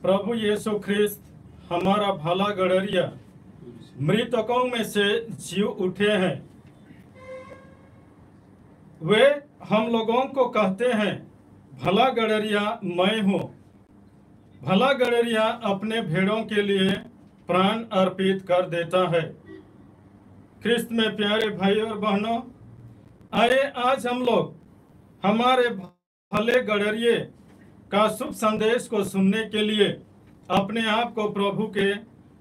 प्रभु यीशु ख्रिस्त हमारा भला गडरिया मृतकों में से जी उठे हैं। वे हम लोगों को कहते हैं, भला गडरिया मैं हूँ। भला गडरिया अपने भेड़ों के लिए प्राण अर्पित कर देता है। ख्रिस्त में प्यारे भाई और बहनों, आइए आज हम लोग हमारे भले गडरिये का शुभ संदेश को सुनने के लिए अपने आप को प्रभु के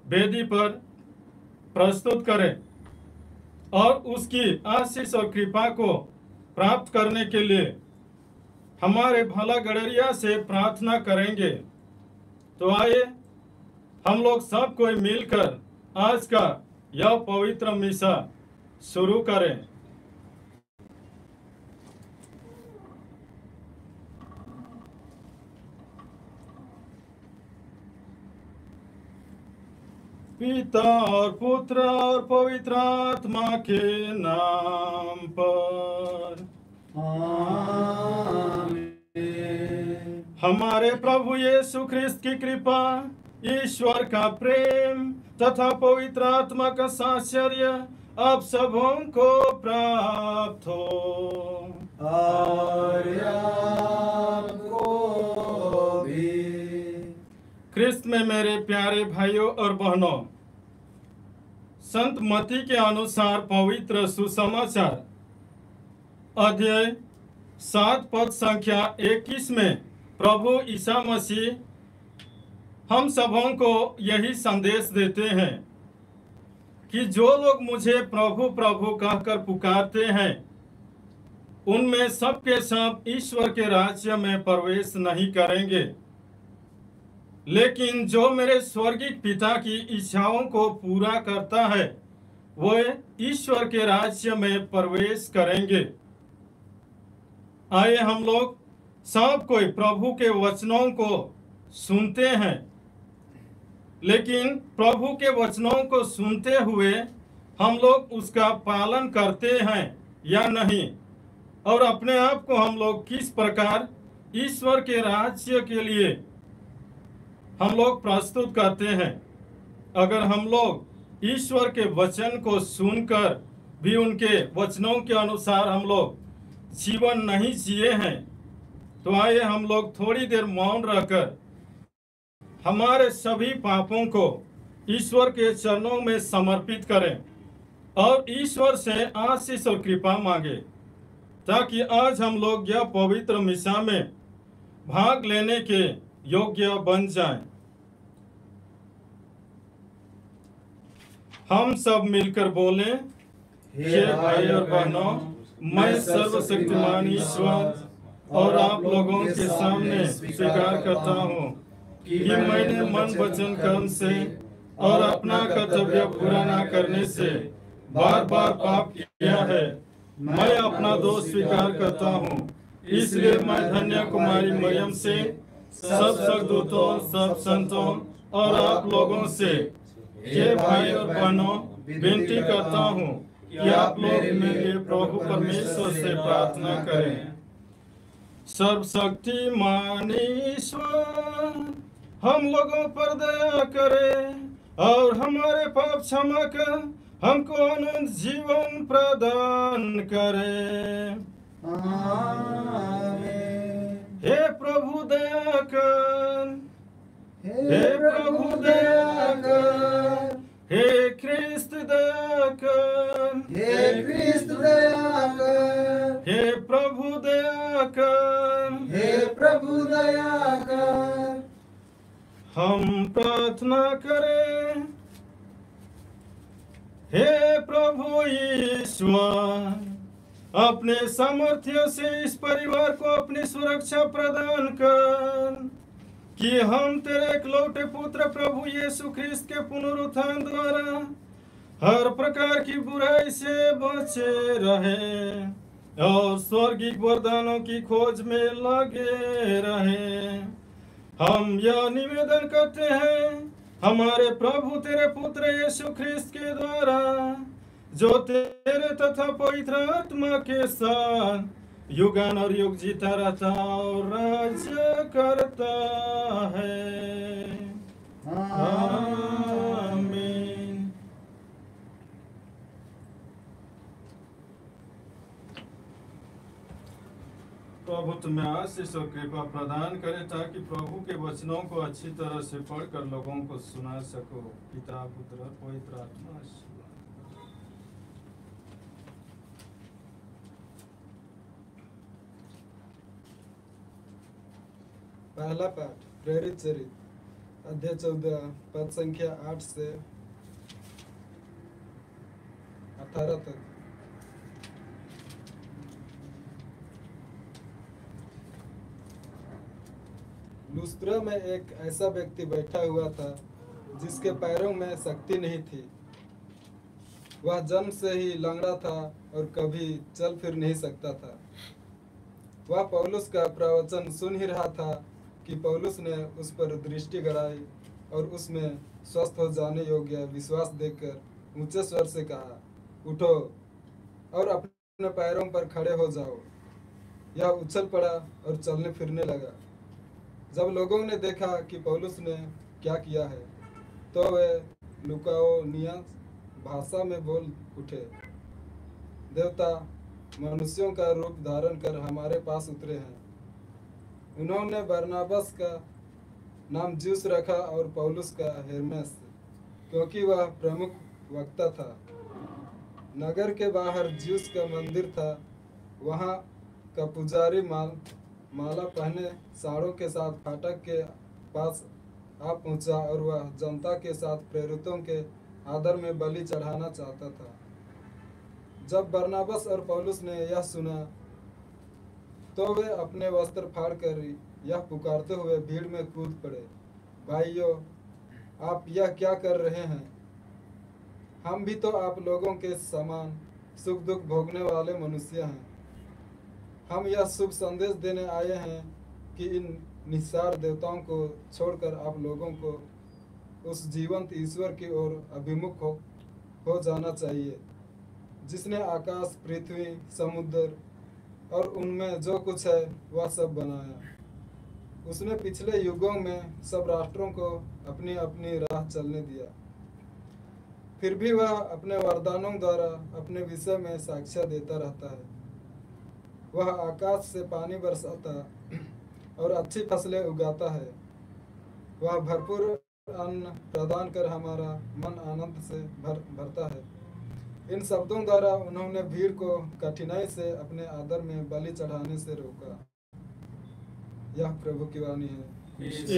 वेदी पर प्रस्तुत करें और उसकी आशीष और कृपा को प्राप्त करने के लिए हमारे भला गडरिया से प्रार्थना करेंगे। तो आइए हम लोग सब कोई मिलकर आज का यह पवित्र मिसा शुरू करें। पिता और पुत्र और पवित्र आत्मा के नाम पर आमीन। हमारे प्रभु यीशु ख्रिस्त की कृपा, ईश्वर का प्रेम तथा पवित्र आत्मा का साहचर्य आप सबों को प्राप्त हो। और आपको भी। ख्रिस्त में मेरे प्यारे भाइयों और बहनों, संत मत्ती के अनुसार पवित्र सुसमाचार अध्याय 7 पद संख्या 21 में प्रभु ईसा मसीह हम सबों को यही संदेश देते हैं कि जो लोग मुझे प्रभु प्रभु कहकर पुकारते हैं, उनमें सब के सब ईश्वर के राज्य में प्रवेश नहीं करेंगे, लेकिन जो मेरे स्वर्गीय पिता की इच्छाओं को पूरा करता है, वह ईश्वर के राज्य में प्रवेश करेंगे। आइए हम लोग सब कोई प्रभु के वचनों को सुनते हैं, लेकिन प्रभु के वचनों को सुनते हुए हम लोग उसका पालन करते हैं या नहीं, और अपने आप को हम लोग किस प्रकार ईश्वर के राज्य के लिए हम लोग प्रस्तुत करते हैं। अगर हम लोग ईश्वर के वचन को सुनकर भी उनके वचनों के अनुसार हम लोग जीवन नहीं जिए हैं, तो आइए हम लोग थोड़ी देर मौन रहकर हमारे सभी पापों को ईश्वर के चरणों में समर्पित करें और ईश्वर से आशीष और कृपा मांगे, ताकि आज हम लोग यह पवित्र मिसा में भाग लेने के योग्य बन जाएं। हम सब मिलकर बोले, हे भाई और बहनों, मैं सर्वशक्तिमान ईश्वर और आप लोगों के सामने स्वीकार करता हूँ कि मैंने मन वचन कर्म से और अपना कर्तव्य पूरा न करने से बार बार पाप किया है। मैं अपना दोष स्वीकार करता हूँ, इसलिए मैं धन्य कुमारी मरियम से, सब स्वर्गदूतों, सब संतों और आप लोगों से, हे भाई और बहनों, विनती करता हूँ कि आप लोग मेरे लिए प्रभु परमेश्वर से प्रार्थना करें। सर्वशक्तिमान ईश्वर हम लोगों पर दया करे और हमारे पाप क्षमा कर हमको अनंत जीवन प्रदान करे। आमीन। हे प्रभु दया कर, हे प्रभु दया कर, हे ख्रिस्त दया कर, हे ख्रिस्त दया कर, हे प्रभु दया कर, हे प्रभु दया कर। हम प्रार्थना करें। हे प्रभु ईश्वर, अपने सामर्थ्य से इस परिवार को अपनी सुरक्षा प्रदान कर कि हम तेरे इकलौते पुत्र प्रभु यीशु ख्रिस्त के पुनरुत्थान द्वारा हर प्रकार की बुराई से बचे रहे और स्वर्गीय वरदानों की खोज में लगे रहे। हम यह निवेदन करते हैं हमारे प्रभु तेरे पुत्र यीशु ख्रिस्त के द्वारा, जो तेरे तथा पवित्र आत्मा के साथ युगान और युग जीता रहता और राज्य करता है। आमीन। प्रभु तुम्हें आशीष और कृपा प्रदान करे ताकि प्रभु के वचनों को अच्छी तरह से पढ़कर लोगों को सुना सको। पिता पुत्र पवित्र आत्मा। पहला पाठ प्रेरित चरित अध्याय 14 पद संख्या 8 से 18 तक। लुस्त्रा में एक ऐसा व्यक्ति बैठा हुआ था जिसके पैरों में शक्ति नहीं थी। वह जन्म से ही लंगड़ा था और कभी चल फिर नहीं सकता था। वह पौलुस का प्रवचन सुन ही रहा था कि पौलुस ने उस पर दृष्टि गड़ाई और उसमें स्वस्थ हो जाने योग्य विश्वास देखकर ऊंचे स्वर से कहा, उठो और अपने पैरों पर खड़े हो जाओ। यह उछल पड़ा और चलने फिरने लगा। जब लोगों ने देखा कि पौलुस ने क्या किया है तो वे लुकाओनिया भाषा में बोल उठे, देवता मनुष्यों का रूप धारण कर हमारे पास उतरे हैं। उन्होंने बरनाबस का नाम ज्यूस रखा और पौलुस का हेर्मेस, क्योंकि वह प्रमुख वक्ता था। नगर के बाहर ज्यूस का मंदिर था। वहाँ का पुजारी माला पहने साड़ों के साथ फाटक के पास आ पहुंचा और वह जनता के साथ प्रेरितों के आदर में बलि चढ़ाना चाहता था। जब बरनाबस और पौलुस ने यह सुना तो वे अपने वस्त्र फाड़कर यह पुकारते हुए भीड़ में कूद पड़े, भाइयों, आप यह क्या कर रहे हैं? हम भी तो आप लोगों के समान सुख दुख भोगने वाले मनुष्य हैं। हम यह शुभ संदेश देने आए हैं कि इन निस्सार देवताओं को छोड़कर आप लोगों को उस जीवंत ईश्वर की ओर अभिमुख हो जाना चाहिए, जिसने आकाश, पृथ्वी, समुद्र और उनमें जो कुछ है वह सब बनाया। उसने पिछले युगों में सब राष्ट्रों को अपनी अपनी राह चलने दिया। फिर भी वह अपने वरदानों द्वारा अपने विषय में साक्ष्य देता रहता है। वह आकाश से पानी बरसाता और अच्छी फसलें उगाता है। वह भरपूर अन्न प्रदान कर हमारा मन आनंद से भरता है। इन शब्दों द्वारा उन्होंने भीड़ को कठिनाई से अपने आदर में बलि चढ़ाने से रोका। यह प्रभु की वाणी है।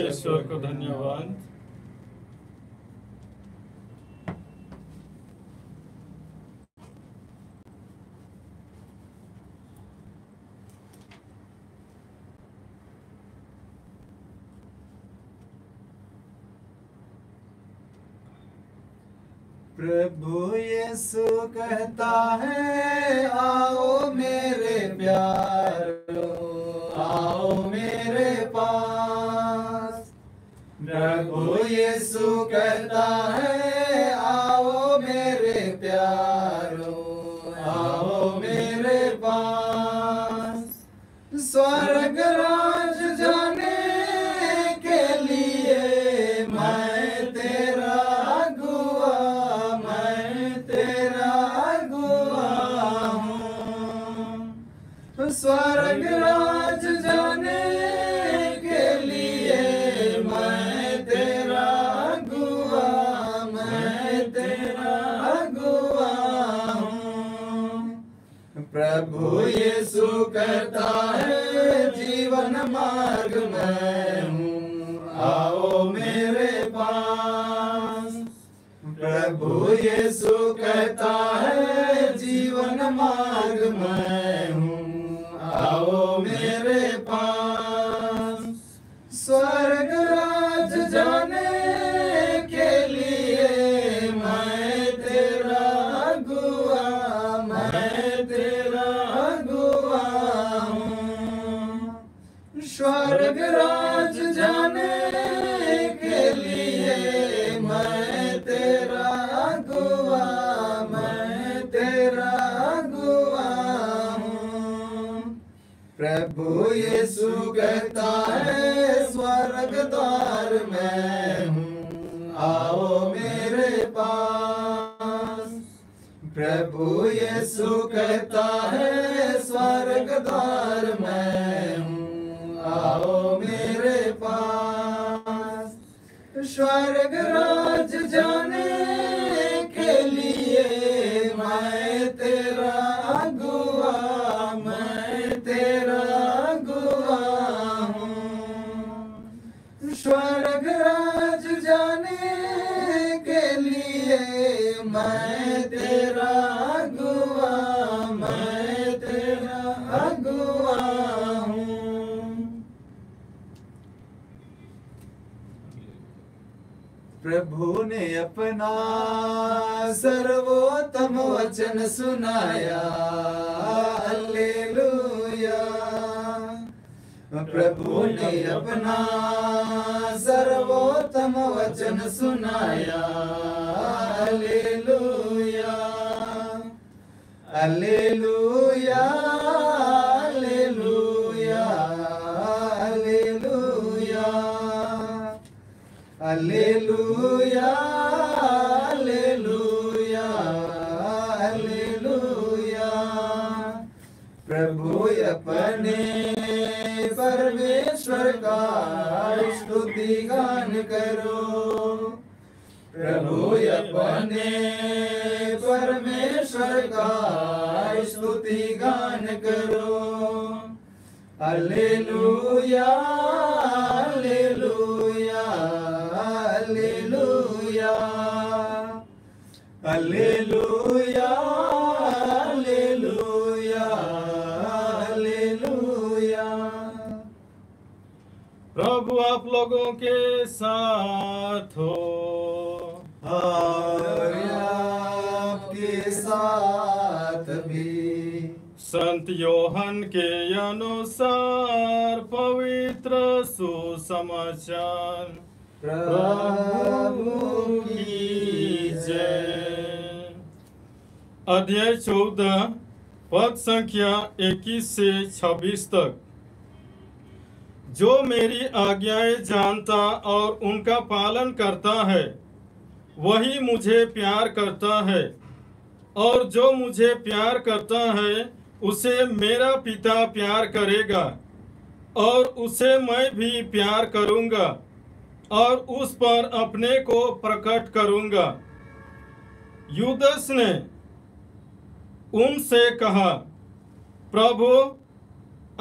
ईश्वर को धन्यवाद। प्रभु यीशु कहता है, आओ मेरे प्यारो, आओ मेरे पास। प्रभु यीशु कहता है, आओ मेरे प्यारो, आओ मेरे पास। स्वर्ग राज जाने के लिए मैं तेरा अगुआ, मैं तेरा अगुआ हूँ। स्वर्ग राज जाने के लिए मैं तेरा अगुआ, मैं तेरा अगुआ हूँ। प्रभु यीशु कहता है, जीवन मार्ग मैं हूँ, आओ मेरे पास। प्रभु यीशु कहता है, जीवन मार्ग मैं हूँ, आओ मेरे पास। स्वर्ग राज जाने के लिए मैं तेरा अगुआ, मैं तेरा अगुआ हूँ। स्वर्ग राज जाने के लिए मैं तेरा अगुआ, मैं तेरा अगुआ प्रभु यीशु कहता है स्वर्ग द्वार मैं हूँ, आओ मेरे पास। प्रभु यीशु कहता है स्वर्ग द्वार मैं हूँ, आओ मेरे पास। स्वर्ग राज जाने के लिए मैं तेरा अगुआ, मैं तेरा अगुआ हूँ। स्वर्ग राज जाने के लिए मैं तेरा अगुआ, मैं तेरा अगुआ हूँ। प्रभु ने अपना सर्वोत्तम वचन सुनाया, हालेलुया। प्रभु ने अपना सर्वोत्तम वचन सुनाया, hallelujah, hallelujah, hallelujah, hallelujah, hallelujah, hallelujah, hallelujah. प्रभु अपने परमेश्वर का स्तुति गान करो। प्रभु अपने परमेश्वर का स्तुति गान करो। Hallelujah, hallelujah, hallelujah, hallelujah, hallelujah, hallelujah. प्रभु आप लोगों के साथ हो और आपके साथ भी। संत योहन के अनुसार पवित्र सुसमाचार प्रभु की जय। अध्याय 14 पद संख्या 21 से 26 तक। जो मेरी आज्ञाएं जानता और उनका पालन करता है वही मुझे प्यार करता है, और जो मुझे प्यार करता है उसे मेरा पिता प्यार करेगा, और उसे मैं भी प्यार करूंगा और उस पर अपने को प्रकट करूंगा। यूदस ने उनसे कहा, प्रभु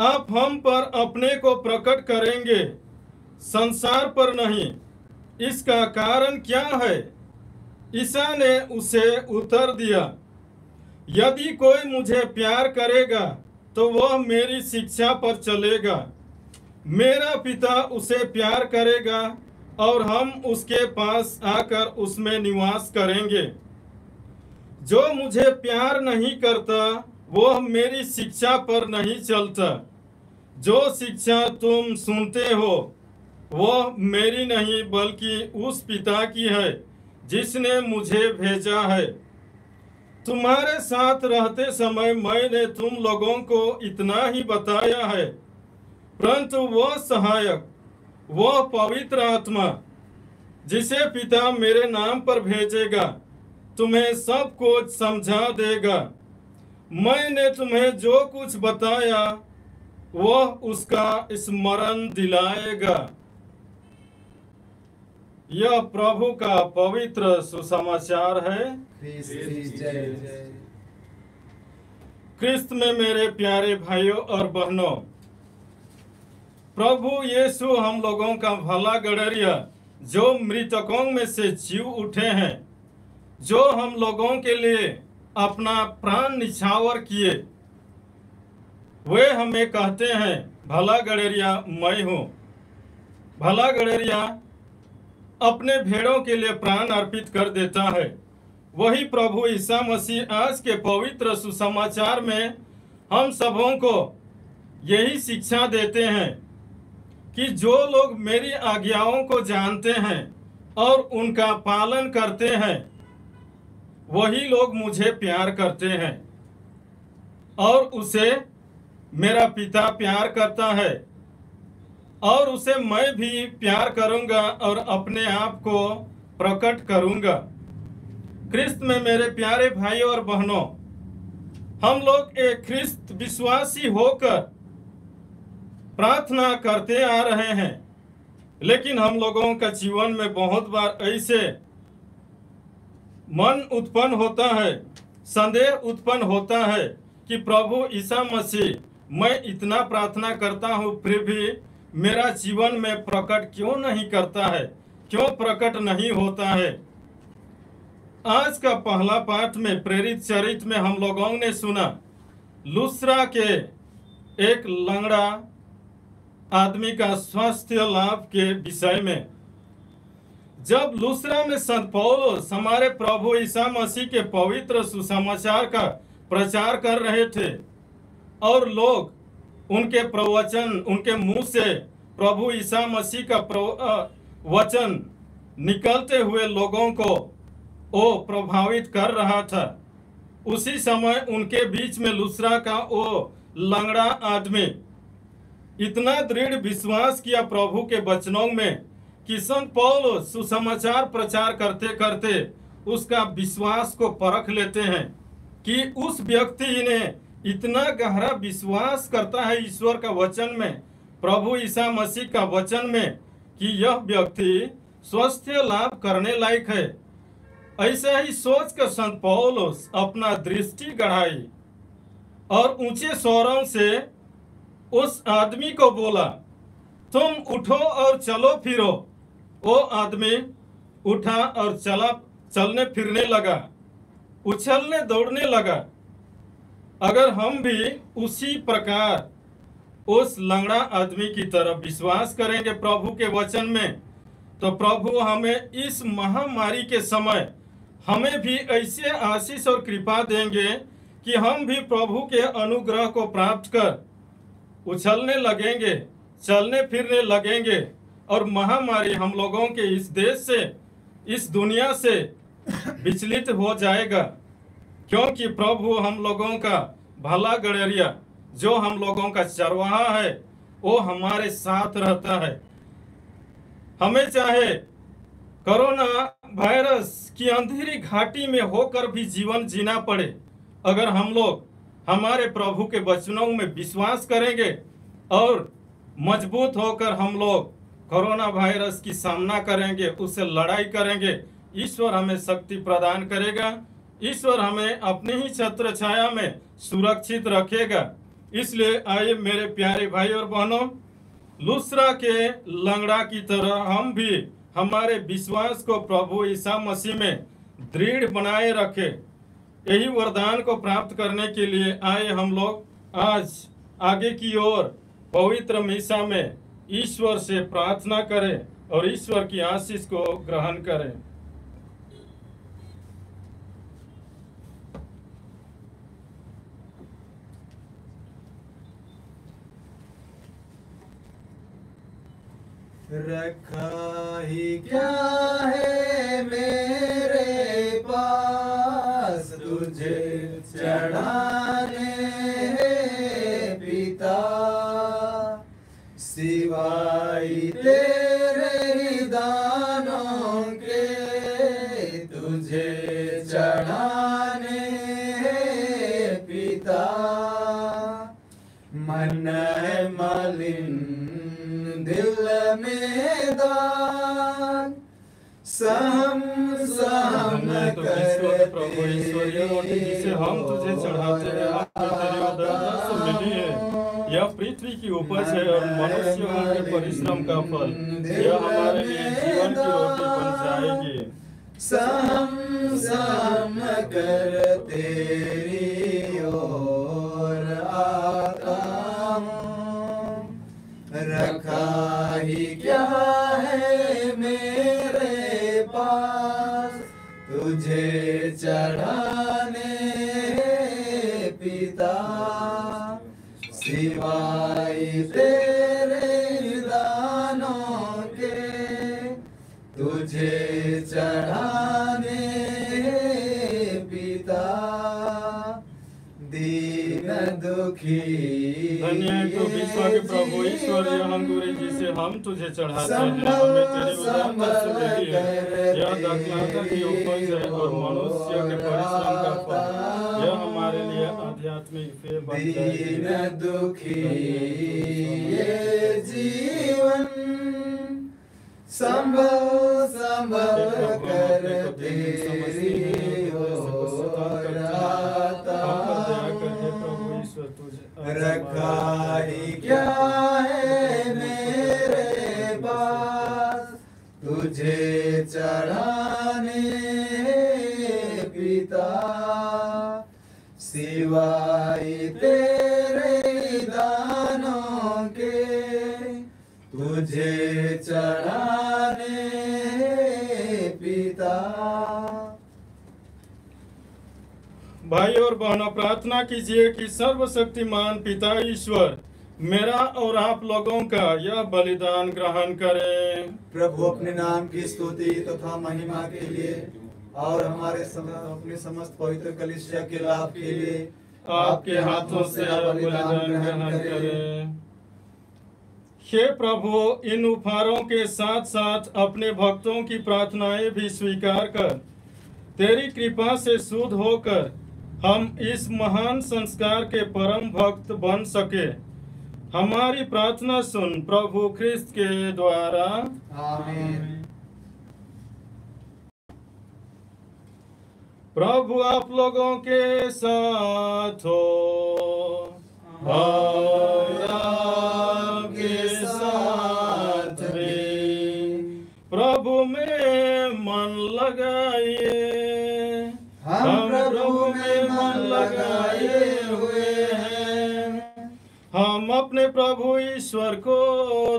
आप हम पर अपने को प्रकट करेंगे, संसार पर नहीं, इसका कारण क्या है? ईसा ने उसे उत्तर दिया, यदि कोई मुझे प्यार करेगा तो वह मेरी शिक्षा पर चलेगा। मेरा पिता उसे प्यार करेगा और हम उसके पास आकर उसमें निवास करेंगे। जो मुझे प्यार नहीं करता वह मेरी शिक्षा पर नहीं चलता। जो शिक्षा तुम सुनते हो वह मेरी नहीं बल्कि उस पिता की है जिसने मुझे भेजा है। तुम्हारे साथ रहते समय मैंने तुम लोगों को इतना ही बताया है, परंतु वह सहायक, वह पवित्र आत्मा जिसे पिता मेरे नाम पर भेजेगा तुम्हें सब कुछ समझा देगा। मैंने तुम्हें जो कुछ बताया वह उसका स्मरण दिलाएगा। यह प्रभु का पवित्र सुसमाचार है। क्रिस्त में मेरे प्यारे भाइयों और बहनों, प्रभु यीशु हम लोगों का भला गडरिया जो मृतकों में से जीव उठे हैं, जो हम लोगों के लिए अपना प्राण निछावर किए, वे हमें कहते हैं भला गडरिया मैं हूँ। भला गडरिया अपने भेड़ों के लिए प्राण अर्पित कर देता है। वही प्रभु ईसा मसीह आज के पवित्र सुसमाचार में हम सबों को यही शिक्षा देते हैं कि जो लोग मेरी आज्ञाओं को जानते हैं और उनका पालन करते हैं वही लोग मुझे प्यार करते हैं, और उसे मेरा पिता प्यार करता है और उसे मैं भी प्यार करूंगा और अपने आप को प्रकट करूंगा। क्रिस्त में मेरे प्यारे भाइयों और बहनों, हम लोग एक ख्रिस्त विश्वासी होकर प्रार्थना करते आ रहे हैं, लेकिन हम लोगों का जीवन में बहुत बार ऐसे मन उत्पन्न होता है, संदेह उत्पन्न होता है कि प्रभु ईसा मसीह, मैं इतना प्रार्थना करता हूँ फिर भी मेरा जीवन में प्रकट क्यों नहीं करता है, क्यों प्रकट नहीं होता है। आज का पहला पाठ में प्रेरित चरित्र में हम लोगों ने सुना लुस्त्रा के एक लंगड़ा आदमी का स्वास्थ्य लाभ के विषय में। जब लुस्त्रा में संत पौलुस हमारे प्रभु ईसा मसीह के पवित्र सुसमाचार का प्रचार कर रहे थे और लोग उनके प्रवचन, उनके मुंह से प्रभु ईसा मसीह का वचन निकलते हुए लोगों को वो प्रभावित कर रहा था, उसी समय उनके बीच में लुस्त्रा का वो लंगड़ा आदमी इतना दृढ़ विश्वास किया प्रभु के वचनों में कि संत पौलुस सुसमाचार प्रचार करते करते उसका विश्वास को परख लेते हैं कि उस व्यक्ति ने इतना गहरा विश्वास करता है ईश्वर का वचन में, प्रभु ईसा मसीह का वचन में, कि यह व्यक्ति स्वास्थ्य लाभ करने लायक है। ऐसा ही सोच कर संत पौलुस अपना दृष्टि गढ़ाई और ऊंचे स्वरों से उस आदमी को बोला, तुम उठो और चलो फिरो। वो आदमी उठा और चलने फिरने लगा, उछलने दौड़ने लगा। अगर हम भी उसी प्रकार उस लंगड़ा आदमी की तरफ विश्वास करेंगे प्रभु के वचन में, तो प्रभु हमें इस महामारी के समय हमें भी ऐसे आशीष और कृपा देंगे कि हम भी प्रभु के अनुग्रह को प्राप्त कर उछलने लगेंगे, चलने फिरने लगेंगे और महामारी हम लोगों के इस देश से, इस दुनिया से विचलित हो जाएगा, क्योंकि प्रभु हम लोगों का भला गड़ेरिया, जो हम लोगों का चरवाहा है, वो हमारे साथ रहता है। हमें चाहे कोरोना वायरस की अंधेरी घाटी में होकर भी जीवन जीना पड़े, अगर हम लोग हमारे प्रभु के वचनों में विश्वास करेंगे और मजबूत होकर हम लोग कोरोना वायरस की सामना करेंगे, उससे लड़ाई करेंगे, ईश्वर हमें शक्ति प्रदान करेगा, ईश्वर हमें अपनी ही छत्र छाया में सुरक्षित रखेगा। इसलिए आइए मेरे प्यारे भाई और बहनों, लुस्त्रा के लंगड़ा की तरह हम भी हमारे विश्वास को प्रभु ईसा मसीह में दृढ़ बनाए रखे। यही वरदान को प्राप्त करने के लिए आए हम लोग आज आगे की ओर पवित्र मीसा में ईश्वर से प्रार्थना करें और ईश्वर की आशीष को ग्रहण करें। रखा ही क्या है मेरे पास तुझे चढ़ाने पिता, सिवाय तेरे दानों के तुझे चढ़ाने पिता। मन है मलिन दिल में दान, सहम ईश्वर प्रभु ईश्वरीय रोटी जिसे हम तुझे चढ़ाते हैं, तेरी उदारता से मिली है। यह पृथ्वी की उपज है और मनुष्यों के परिश्रम का फल। यह हमारे लिए जीवन की रोटी बन जाएगी। सहम कर तेरी ओर आता हूँ, रखा ही क्या है मेरे पास तुझे चढ़ाने पिता, सिवाय तेरे दानों के तुझे चढ़ाने पिता। दीन दुखी धन्य है तू विश्व के प्रभु ईश्वर यह अंगूरी जिसे हम तुझे चढ़ाते हैं हमें तेरी उदारता सुनेगी यह दाखलता की उपज है और मनुष्य के परिश्रम का फल यह हमारे लिए आध्यात्मिक फेर बन दीन जाए दुखी ये जीवन संभल संभल कर तेरी ओर आता रखा ही क्या है मेरे पास तुझे चढ़ाने पिता सिवाय तेरे दानों के तुझे चढ़ाने पिता। भाई और बहनों प्रार्थना कीजिए कि सर्वशक्तिमान पिता ईश्वर मेरा और आप लोगों का यह बलिदान ग्रहण करें। प्रभु अपने नाम की स्तुति तथा महिमा के लिए और हमारे अपने समस्त पवित्र कलीसिया के लाभ के लिए आपके हाथों से यह बलिदान ग्रहण करें। हे प्रभु इन उपहारों के साथ साथ अपने भक्तों की प्रार्थनाएं भी स्वीकार कर तेरी कृपा से शुद्ध होकर हम इस महान संस्कार के परम भक्त बन सके। हमारी प्रार्थना सुन प्रभु ख्रिस्त के द्वारा आमीन। प्रभु आप लोगों के साथ हो और आपके साथ भी प्रभु में मन लगाइए हम प्रभु में मन लगाए हुए हैं। हम अपने प्रभु ईश्वर को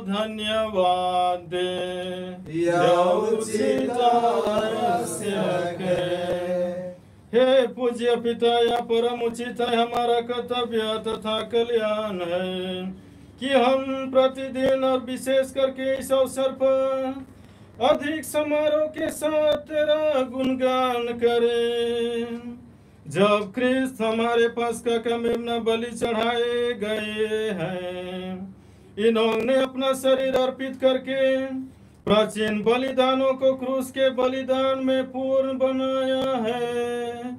धन्यवाद दें यह उचित और आवश्यक है। हे पूज्य पिता या परम उचित है हमारा कर्तव्य तथा कल्याण है कि हम प्रतिदिन और विशेष करके इस अवसर पर अधिक समारोह के साथ तेरा गुणगान करें। जब ख्रिस्त हमारे पस्का का मेमना बलि चढ़ाए गए हैं इन्होंने अपना शरीर अर्पित करके प्राचीन बलिदानों को क्रूस के बलिदान में पूर्ण बनाया है।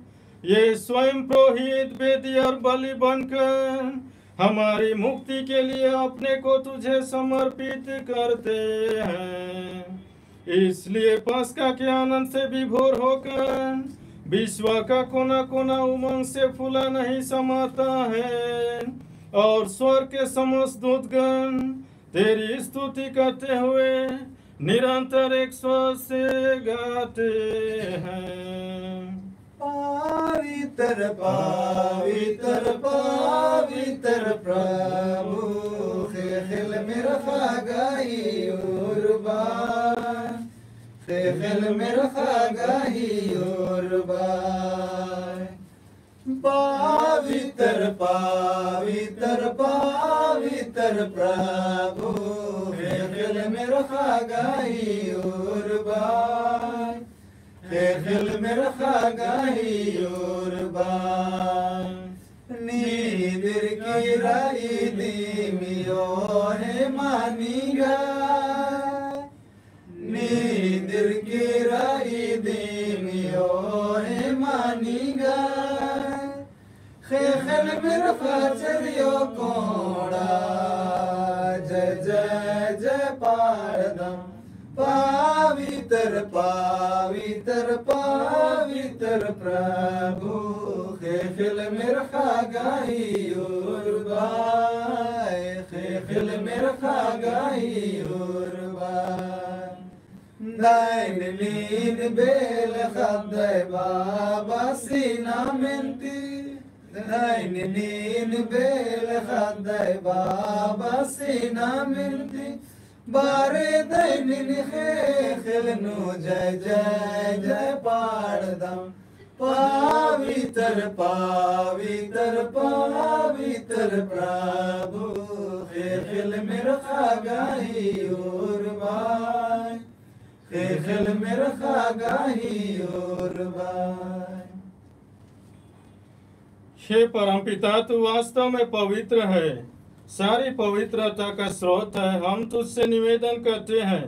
ये स्वयं पुरोहित वेदी और बलि बनकर हमारी मुक्ति के लिए अपने को तुझे समर्पित करते हैं। इसलिए पस्का के आनंद से विभोर होकर विश्व का कोना कोना उमंग से फूला नहीं समाता है और स्वर्ग के समस्त दूतगण तेरी स्तुति करते हुए निरंतर एक स्वर से गाते हैं। पवित्र पवित्र पवित्र प्रभु खेल में रखा गई उर्बान खेल में रखा गई उर्बान पवित्र पवित्र पवित्र प्रभु खेल में रखा गई उर्बान खेल में रखा गई उर्बान नींदर की राई दीमियो है मानीगा नींदर की राई दीमियो है मानीगा खेल में रखा चरियो कोड़ा जय जय जय पारदम पवित्र पवित्र पवित्र प्रभु खेल में रखा गई उर्बान खेल में रखा गई उर्बान दाइन लीन बेल खदय बाबा सीना मिनती दाइन लीन बेल खदय बाबा सीना मिनती बारे दैनिन खेलनु जय जय जय पाड़दम पवित्र पवित्र पवित्र प्रभु खेल में रखा गई उर्बान खेल में रखा गई उर्बान। हे परमपिता, तू वास्तव में पवित्र है, सारी पवित्रता का स्रोत है। हम तुझसे निवेदन करते हैं,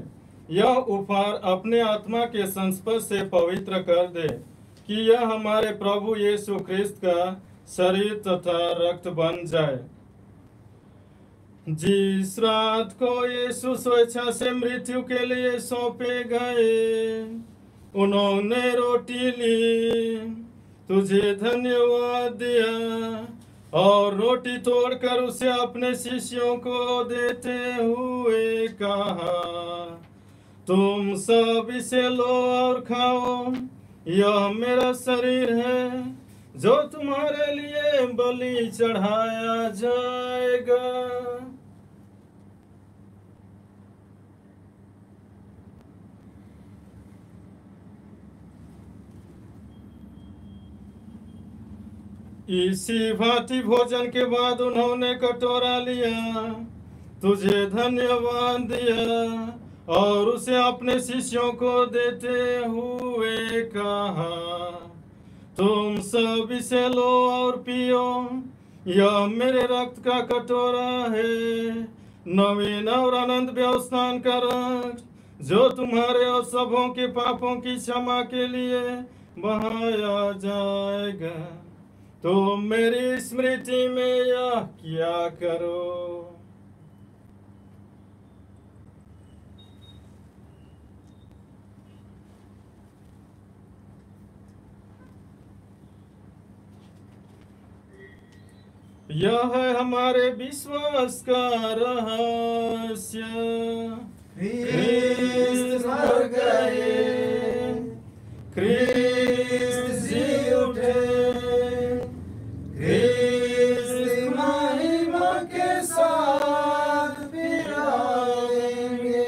यह उपहार अपने आत्मा के संस्पर्श से पवित्र कर दे, कि यह हमारे प्रभु यीशु ख्रिस्त का शरीर तथा रक्त बन जाए। जिस रात को यीशु स्वेच्छा से मृत्यु के लिए सौंपे गए, उन्होंने रोटी ली, तुझे धन्यवाद दिया और रोटी तोड़कर उसे अपने शिष्यों को देते हुए कहा, तुम सब इसे लो और खाओ, यह मेरा शरीर है जो तुम्हारे लिए बलि चढ़ाया जाएगा। इसी भांति भोजन के बाद उन्होंने कटोरा लिया, तुझे धन्यवाद दिया और उसे अपने शिष्यों को देते हुए कहा, तुम सब इसे लो और पियो, यह मेरे रक्त का कटोरा है, नवीन और अनंत व्यवस्थान का रक्त, जो तुम्हारे और सबों के पापों की क्षमा के लिए बहाया जाएगा। तो मेरी स्मृति में यह किया करो। यह है हमारे विश्वास का रहस्य, ख्रिस्त मर गए, ख्रिस्त जी उठे, ख्रिस्त महिमा के साथ फिर आएंगे।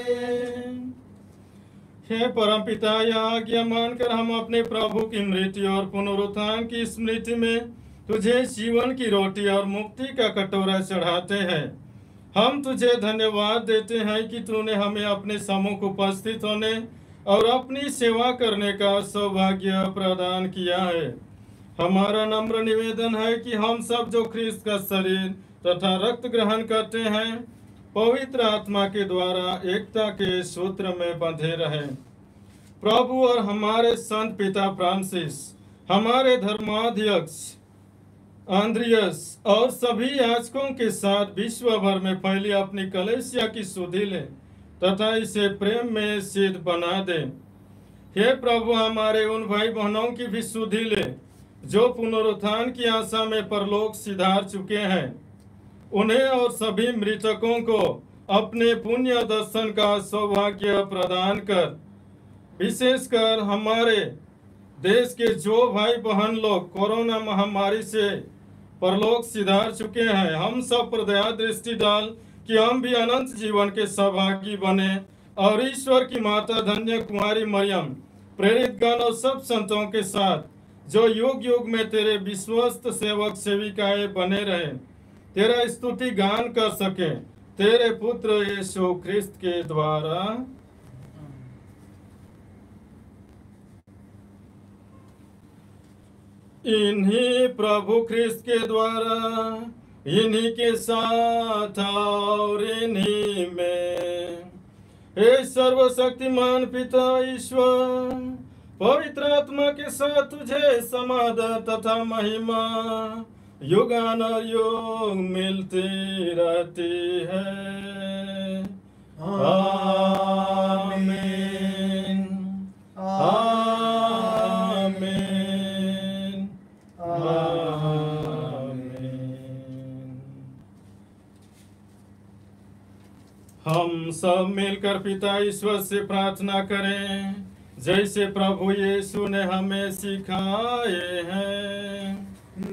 हे परमपिता, यह आज्ञा मानकर हम अपने प्रभु की मृत्यु और पुनरुत्थान की स्मृति में तुझे जीवन की रोटी और मुक्ति का कटोरा चढ़ाते हैं। हम तुझे धन्यवाद देते हैं कि तूने हमें अपने सम्मुख उपस्थित होने और अपनी सेवा करने का सौभाग्य प्रदान किया है। हमारा नम्र निवेदन है कि हम सब जो ख्रिस्त का शरीर तथा रक्त ग्रहण करते हैं, पवित्र आत्मा के द्वारा एकता के सूत्र में बंधे रहें। प्रभु और हमारे संत पिता फ्रांसिस, हमारे धर्माध्यक्ष आंद्रियस और सभी याजकों के साथ विश्व भर में फैली अपनी कलीसिया की सुधि ले तथा इसे प्रेम में सिद्ध बना दे। हे प्रभु, हमारे उन भाई बहनों की भी सुधि ले जो पुनरुत्थान की आशा में परलोक सिधार चुके हैं। उन्हें और सभी मृतकों को अपने पुण्य दर्शन का सौभाग्य प्रदान कर। विशेषकर हमारे देश के जो भाई बहन लोग कोरोना महामारी से परलोक सिधार चुके हैं, हम सब पर दया दृष्टि डाल कि हम भी अनंत जीवन के सहभागी बने और ईश्वर की माता धन्य कुमारी मरियम, प्रेरित गण और सब संतों के साथ जो युग युग में तेरे विश्वस्त सेवक सेविकाएं बने रहे, तेरा स्तुति गान कर सके, तेरे पुत्र यीशु ख्रिस्त के द्वारा। इन्हीं प्रभु ख्रिस्त के द्वारा, इन्हीं के साथ और इन्हीं में, हे सर्वशक्तिमान पिता ईश्वर, पवित्र आत्मा के साथ तुझे समाधान तथा महिमा युगानुयुग मिलती रहती है। आमीन। आमीन। आमीन। हम सब मिलकर पिता ईश्वर से प्रार्थना करें, जैसे प्रभु यीशु ने हमें सिखाए हैं।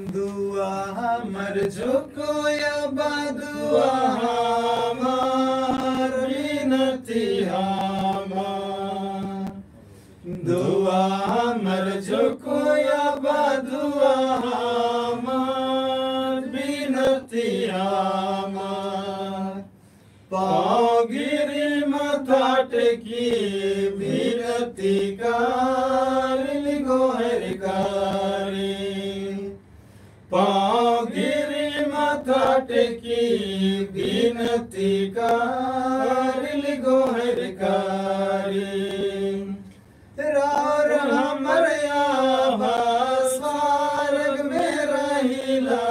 दुआ हमर झुको या बदुआ हमार विनती हमार, दुआ हमर झुको या बदुआ हमार विनती हमार, पाँव गिरी माथा टेकी विनती कारी गोहर कारी, पाँव टेकी विनती कारिल गोहर कारी रार हमर आभास स्वर्ग में रहिला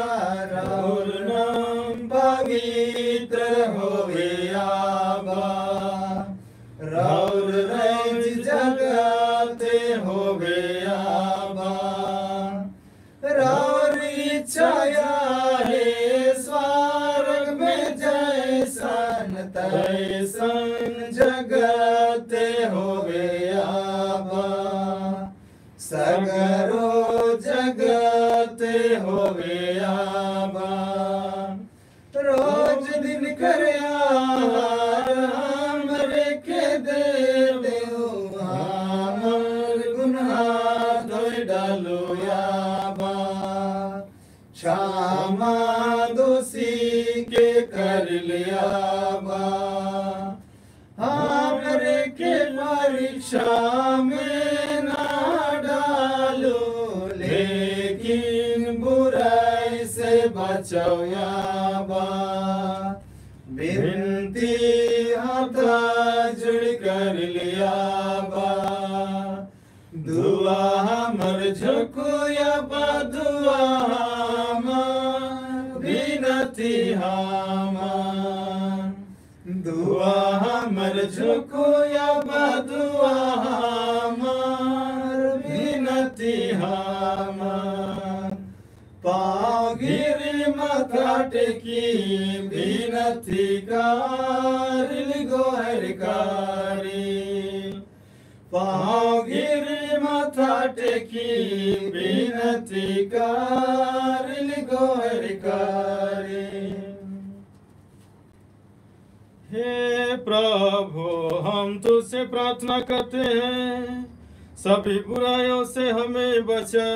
राउर नाम पवित्र होवे आबा राउर रज जगते होवे आबा राउर इच्छाया है स्वर्ग में जैसन तैसन जगते होवे आबा सगरो जगते होवे आबा रोज दिन कर आहार हमरे के दे देओ हमर गुनाह धोइ डालो आबा क्षमा दोषी के कर लिया बा हमरे के परीक्षा में ना डालो लेकिन बुराई से बचाओ बा विनती हाथा जुड़ कर लिया बा दुआ हमर झुकुया बा दुआ हमर विनती हमर दुआ हमर झुकुया बा दुआ हमर विनती हमर पाँव गिरी माथा टेकी विनती कारिल गोहर कारी पाँव गिरी माथा टेकी विनती कारिल गोहर कारी हे प्रभु हम तुझसे प्रार्थना करते हैं सभी बुराइयों से हमें बचा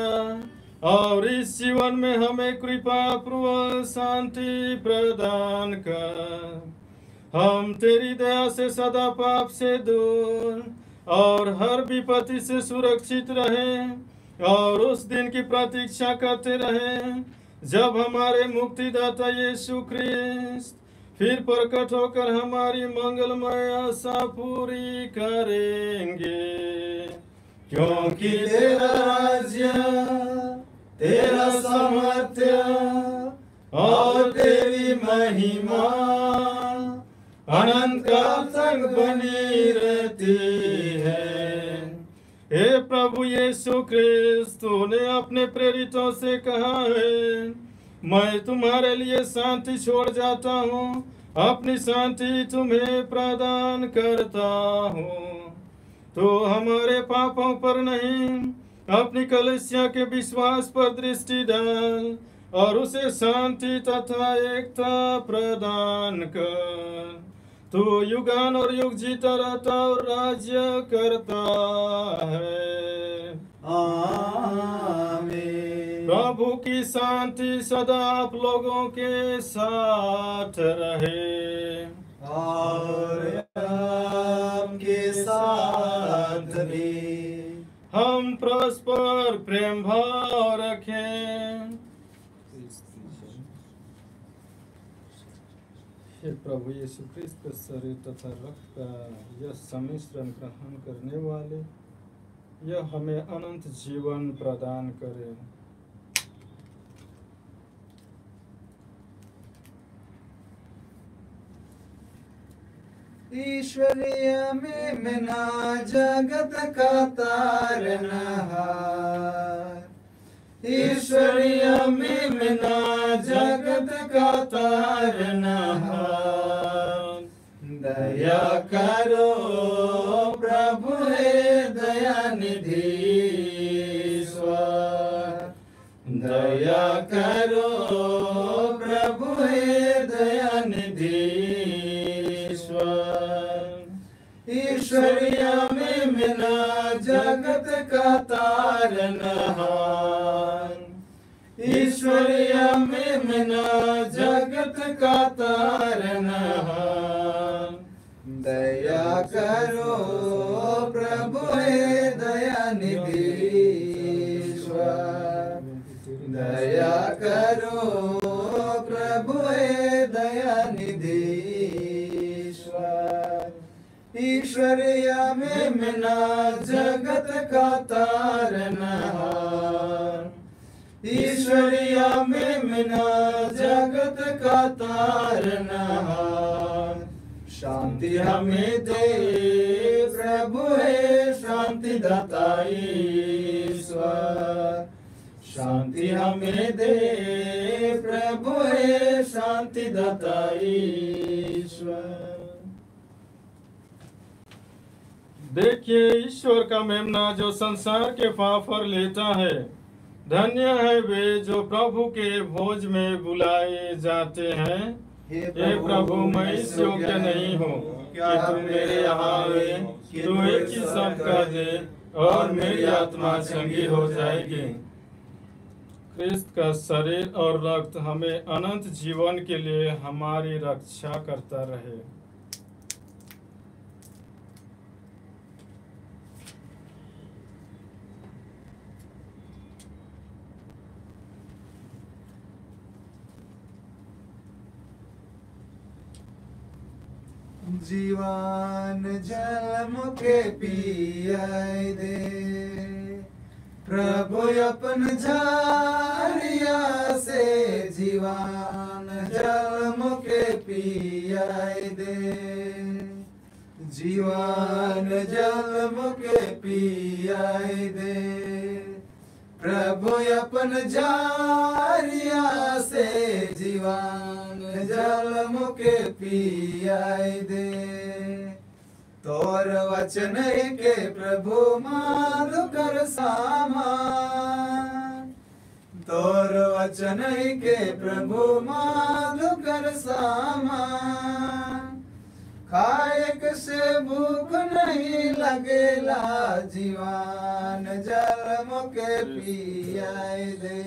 और इस जीवन में हमें कृपा पूर्वक शांति प्रदान कर हम तेरी दया से सदा पाप से दूर और हर विपत्ति से सुरक्षित रहें और उस दिन की प्रतीक्षा करते रहें जब हमारे मुक्तिदाता यीशु ख्रिस्त फिर प्रकट होकर हमारी मंगलमय आशा पूरी करेंगे क्योंकि तेरा राज्य तेरा सामर्थ्य और तेरी महिमा अनंत काल तक बनी रहती है। हे प्रभु यीशु ख्रिस्त तूने अपने प्रेरितों से कहा है मैं तुम्हारे लिए शांति छोड़ जाता हूँ अपनी शांति तुम्हें प्रदान करता हूँ तो हमारे पापों पर नहीं अपनी कलीसिया के विश्वास पर दृष्टि डाल और उसे शांति तथा एकता प्रदान कर तू युगान और युग जीता रहता और राज्य करता है आमीन। प्रभु की शांति सदा आप लोगों के साथ रहे और आपके साथ भी हम परस्पर प्रेम भाव रखें। हे प्रभु यीशु ख्रिस्त के शरीर तथा रक्त का यह सम्मिश्रण ग्रहण करने वाले यह हमें अनंत जीवन प्रदान करे। ईश्वरीय में ना जगत का तारनहार ईश्वरीय में ना जगत का तारनहार दया करो प्रभु हे दया निधि ईश्वर दया करो प्रभु हे दया निधि ईश्वरीय में मिला जगत का तारनहार ईश्वरीय में मिला जगत का तारनहार दया करो प्रभु हे दया निधि ईश्वर दया करो प्रभु हे ईश्वरिया में मिना जगत का तारनहार, ईश्वरिया में मिना जगत का तारनहार। शांति हमें दे प्रभु है शांति दाता ईश्वर, शांति हमें दे प्रभु है शांति दाता ईश्वर। देखिए ईश्वर का मेमना जो संसार के पाप पर लेता है। धन्य है वे जो प्रभु के भोज में बुलाए जाते हैं। हे प्रभु मैं इस योग्य नहीं हूँ कि तू मेरे यहाँ आवे, तू एक ही शब्द कह दे और मेरी आत्मा चंगी हो जाएगी। क्रिस्त का शरीर और रक्त हमें अनंत जीवन के लिए हमारी रक्षा करता रहे। जीवन जल मुखे पियाई दे प्रभु अपन झारिया से, जीवन जल मुखे पियाई दे, जीवन जल मुखे पियाई दे प्रभु अपन झारिया से, जीवन जल मुखे पियाई दे। तोर वचन के प्रभु माधु कर सामान, तोर वचन के प्रभु माधु कर सामान। खाएक से भूख नहीं लगेला, जीवन जल मुके पियाई दे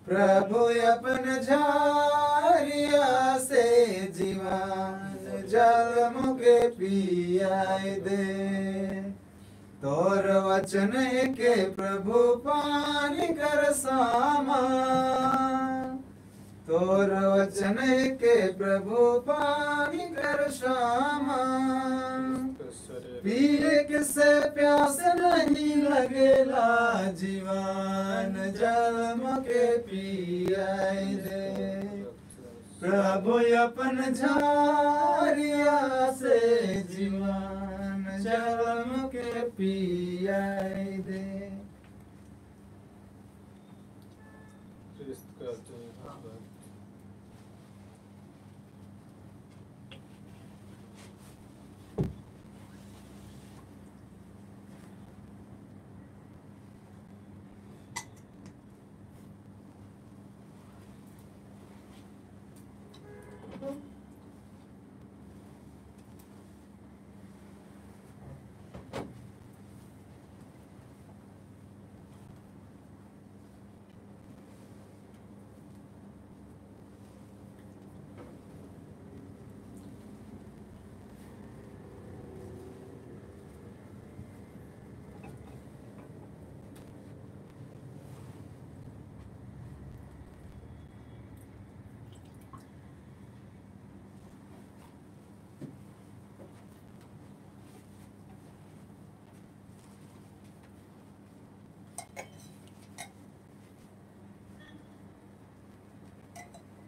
प्रभु अपन झारिया से, जीवन जल मुके पियाई दे। तोर वचन के प्रभु पानी कर सामान, तोर वचन के प्रभु पानी कर सामान। पीले किसे प्यास नहीं लगेला, जीवन जल मुके पियाई दे प्रभु अपन झारिया से, जीवन जल मुके पियाई दे।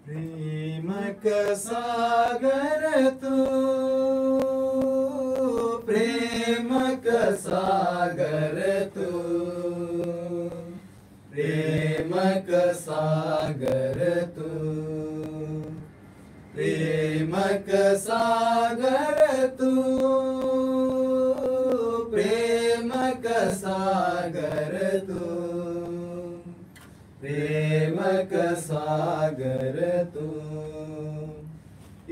प्रेम का सागर तू, प्रेम का सागर तू, प्रेम का सागर तू, प्रेम का सागर तू, प्रेम का सागर तू, प्रेम का सागर तू।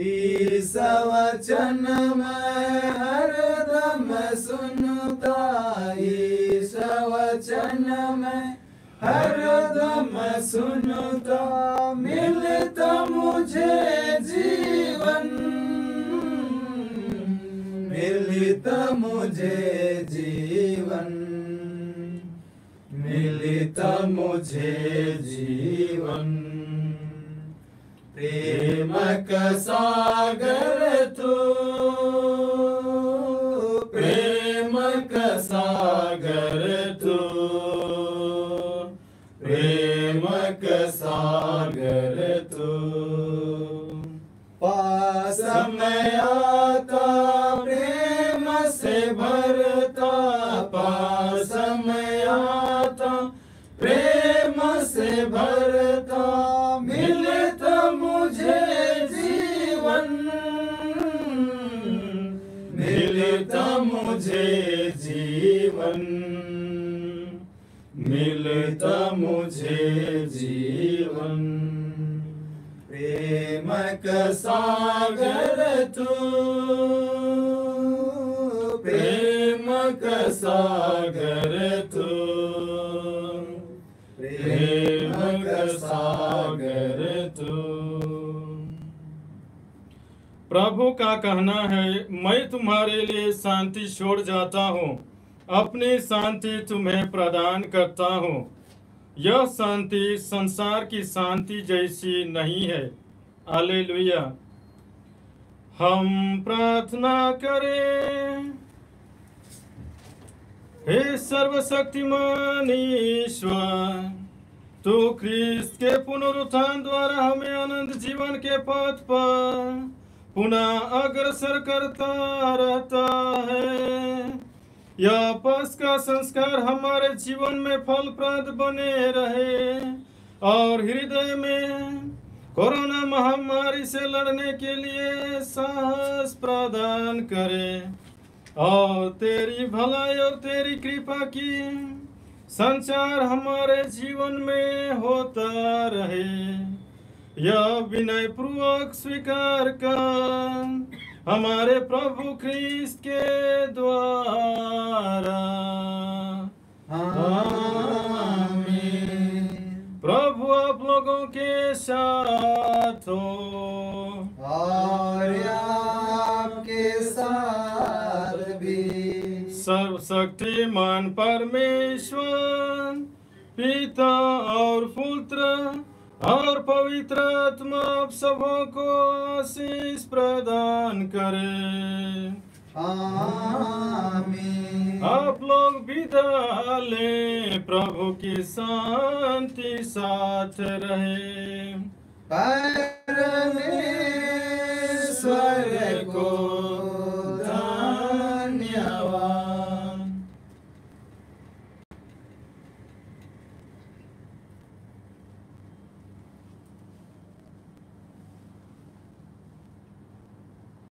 इस वचन मैं हरदम सुनता, इस वचन मैं हरदम सुनता। मिलता मुझे जीवन, मिलता मुझे जीवन, मिलता मुझे जीवन। प्रेम का सागर तू, सागर तू। पास में आता प्रेम से भरता, पास में आता प्रेम से भरता, मिलता मुझे जीवन, मिलता मुझे जीवन, मिलता मुझे जीवन। प्रेम का सागर तू, प्रेम का सागर तू, प्रेम का सागर तू। प्रभु का कहना है, मैं तुम्हारे लिए शांति छोड़ जाता हूँ, अपनी शांति तुम्हें प्रदान करता हूँ। यह शांति संसार की शांति जैसी नहीं है। हालेलुया। हम प्रार्थना करें। हे सर्वशक्तिमान ईश्वर, तू ख्रिस्त के पुनरुत्थान द्वारा हमें अनंत जीवन के पथ पर पुनः अग्रसर करता रहता है। यह पस्का संस्कार हमारे जीवन में फलप्रद बने रहे और हृदय में कोरोना महामारी से लड़ने के लिए साहस प्रदान करे, और तेरी भलाई और तेरी कृपा की संचार हमारे जीवन में होता रहे। यह विनय पूर्वक स्वीकार कर हमारे प्रभु ख्रिस्त के द्वारा। आमीन। प्रभु आप लोगों के साथ हो और आपके साथ भी। सर्वशक्तिमान परमेश्वर पिता और पुत्र और पवित्र आत्मा आप सबों को आशीष प्रदान करे। आमीन। आप लोग विदा लें। प्रभु की शांति साथ रहे।